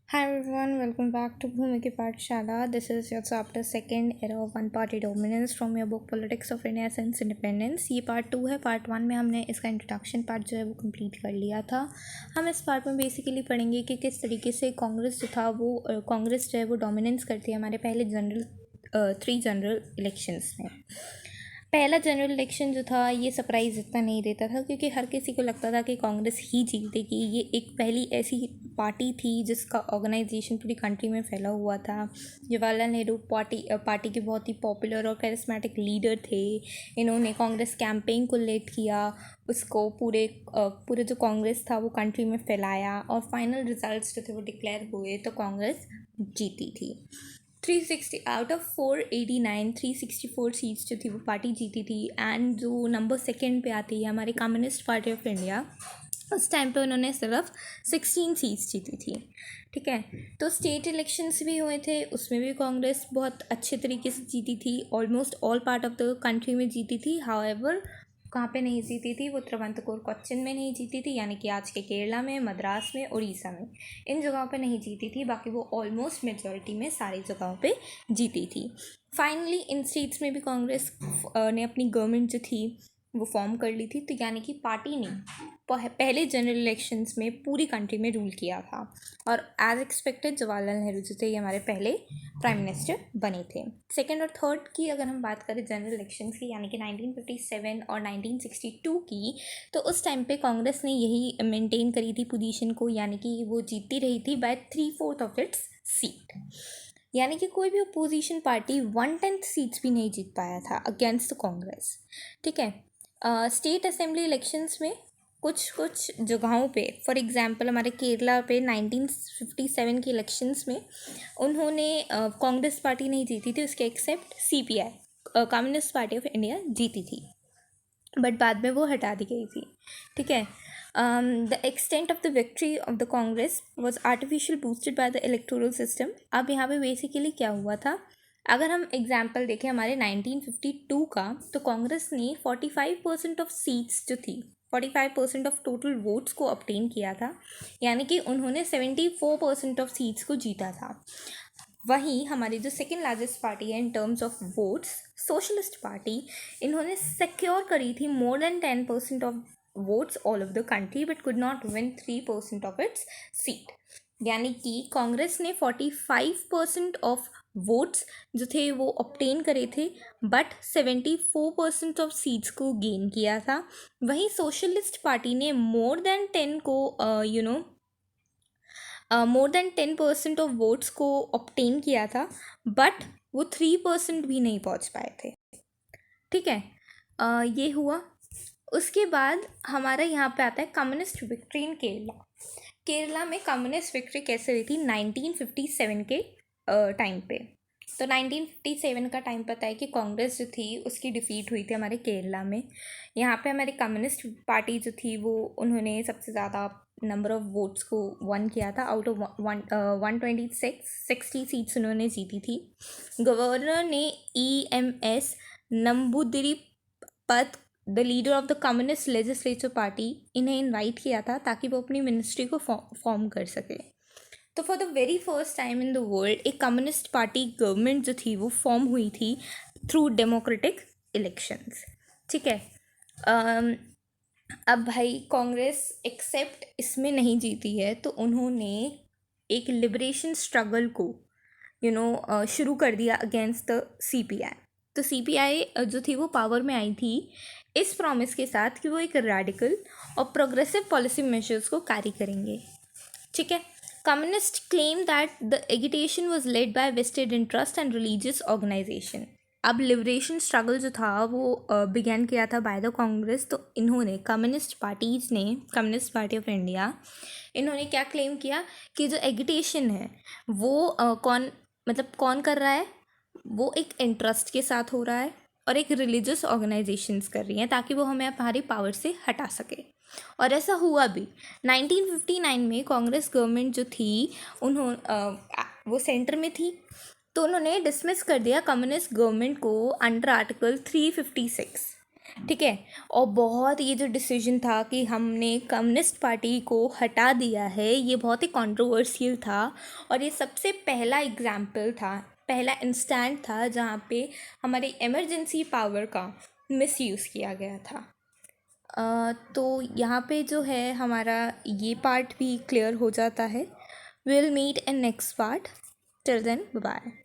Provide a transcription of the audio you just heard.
Hi everyone, welcome back to Bhumiki Pathshala. This is your chapter second, Era of One-Party Dominance from your book Politics of India Since Independence. ये part 2 है। Part 1 में हमने इसका introduction part जो है वो complete कर लिया था। हम इस पार्ट में बेसिकली पढ़ेंगे कि किस तरीके से कांग्रेस जो था वो कांग्रेस जो है वो डोमिनेंस करती है हमारे पहले थ्री जनरल इलेक्शंस में। पहला जनरल इलेक्शन जो था ये सरप्राइज़ इतना नहीं देता था क्योंकि हर किसी को लगता था कि कांग्रेस ही जीतेगी। ये एक पहली ऐसी पार्टी थी जिसका ऑर्गेनाइजेशन पूरी कंट्री में फैला हुआ था। जवाहरलाल नेहरू पार्टी के बहुत ही पॉपुलर और कैरिस्मेटिक लीडर थे। इन्होंने कांग्रेस कैंपेन को लीड किया, उसको पूरे जो कांग्रेस था वो कंट्री में फैलाया और फाइनल रिजल्ट्स जो थे वो डिक्लेयर हुए तो कांग्रेस जीती थी। 360 आउट ऑफ 489 364 सीट्स जो थी वो पार्टी जीती थी। एंड जो नंबर सेकंड पे आती है हमारी कम्युनिस्ट पार्टी ऑफ इंडिया, उस टाइम पे उन्होंने सिर्फ 16 सीट्स जीती थी। ठीक है, तो स्टेट इलेक्शंस भी हुए थे, उसमें भी कांग्रेस बहुत अच्छे तरीके से जीती थी। Almost all part of the country में जीती थी। हाउएवर कहाँ पे नहीं जीती थी, वो तिरुवनंतपुरम कोच्चिन में नहीं जीती थी, यानी कि आज के केरला में, मद्रास में, उड़ीसा में, इन जगहों पे नहीं जीती थी। बाकी वो ऑलमोस्ट मेजॉरिटी में सारी जगहों पे जीती थी। फाइनली इन स्टेट्स में भी कांग्रेस ने अपनी गवर्नमेंट जो थी वो फॉर्म कर ली थी। तो यानी कि पार्टी ने पहले जनरल इलेक्शंस में पूरी कंट्री में रूल किया था और एज एक्सपेक्टेड जवाहरलाल नेहरू जो थे ये हमारे पहले प्राइम मिनिस्टर बने थे। सेकेंड और थर्ड की अगर हम बात करें जनरल इलेक्शंस की, यानी कि 1957 और 1962 की, तो उस टाइम पे कांग्रेस ने यही मेंटेन करी थी पोजीशन को, यानी कि वो जीतती रही थी बाय 3/4 ऑफ इट्स सीट। यानी कि कोई भी अपोजिशन पार्टी 1/10 सीट्स भी नहीं जीत पाया था अगेंस्ट कांग्रेस। ठीक है, स्टेट असेंबली इलेक्शंस में कुछ कुछ जगहों पे, फॉर एग्जांपल हमारे केरला पे 1957 के इलेक्शंस में उन्होंने कांग्रेस पार्टी नहीं जीती थी, उसके except CPI communist party of India जीती थी, बट बाद में वो हटा दी गई थी। ठीक है, the extent of the victory of the Congress was artificial boosted by the electoral system. अब यहाँ पे बेसिकली क्या हुआ था, अगर हम एग्जाम्पल देखें हमारे 1952 का, तो कांग्रेस ने 45% ऑफ सीट्स जो थी, 45% ऑफ टोटल वोट्स को ऑब्टेन किया था, यानी कि उन्होंने 74% ऑफ सीट्स को जीता था। वहीं हमारी जो सेकेंड लार्जेस्ट पार्टी है in terms of votes, socialist party, इन्होंने सिक्योर करी थी more than 10% of votes all over the country but could not win 3% of its seat. यानी कि कांग्रेस ने 45% ऑफ वोट्स जो थे वो ऑब्टेन करे थे बट 74% ऑफ सीट्स को गेन किया था। वहीं सोशलिस्ट पार्टी ने मोर देन 10 को मोर देन 10% ऑफ वोट्स को ऑब्टेन किया था बट वो 3% भी नहीं पहुंच पाए थे। ठीक है, ये हुआ। उसके बाद हमारा यहाँ पे आता है communist victory in Kerala. Kerala में कम्युनिस्ट विक्ट्री कैसे हुई थी 1957 के टाइम पे। तो 1957 का टाइम पता है कि कांग्रेस जो थी उसकी डिफीट हुई थी हमारे केरला में। यहाँ पे हमारी कम्युनिस्ट पार्टी जो थी वो उन्होंने सबसे ज़्यादा नंबर ऑफ वोट्स को वन किया था। आउट ऑफ 60 सीट्स उन्होंने जीती थी। गवर्नर ने EMS Namboodiri the leader of the communist legislature party, इन्हें इनवाइट किया था ताकि वो अपनी मिनिस्ट्री को फॉर्म कर सके। तो for the very first time in the world एक कम्युनिस्ट पार्टी गवर्नमेंट जो थी वो फॉर्म हुई थी थ्रू डेमोक्रेटिक इलेक्शंस। ठीक है, अब भाई कांग्रेस एक्सेप्ट इसमें नहीं जीती है तो उन्होंने एक लिबरेशन स्ट्रगल को शुरू कर दिया अगेंस्ट द CPI। तो CPI जो थी वो पावर में आई थी इस प्रॉमिस के साथ कि वो एक रेडिकल और प्रोग्रेसिव पॉलिसी मेजर्स को कैरी करेंगे। ठीक है, communist claim that the agitation was led by vested interest and religious organisation. अब लिबरेशन स्ट्रगल जो था वो बिगैन किया था बाय द कांग्रेस। तो इन्होंने कम्युनिस्ट पार्टी ऑफ इंडिया, इन्होंने क्या क्लेम किया कि जो एगिटेशन है वो कौन कर रहा है, वो एक इंटरेस्ट के साथ हो रहा है और एक रिलीजियस ऑर्गेनाइजेशंस कर रही हैं ताकि वो हमें हमारी पावर से हटा सके। और ऐसा हुआ भी। 1959 में कांग्रेस गवर्नमेंट जो थी वो सेंटर में थी, तो उन्होंने डिसमिस कर दिया कम्युनिस्ट गवर्नमेंट को अंडर आर्टिकल 356। ठीक है। और बहुत ये जो डिसीजन था कि हमने कम्युनिस्ट पार्टी को हटा दिया है, ये बहुत ही कंट्रोवर्शियल था। और ये सबसे पहला एग्जाम्पल था, पहला इंस्टेंट था जहाँ पे हमारे इमरजेंसी पावर का मिसयूज़ किया गया था। तो यहाँ पे जो है हमारा ये पार्ट भी क्लियर हो जाता है। Will meet in next part. Till then bye.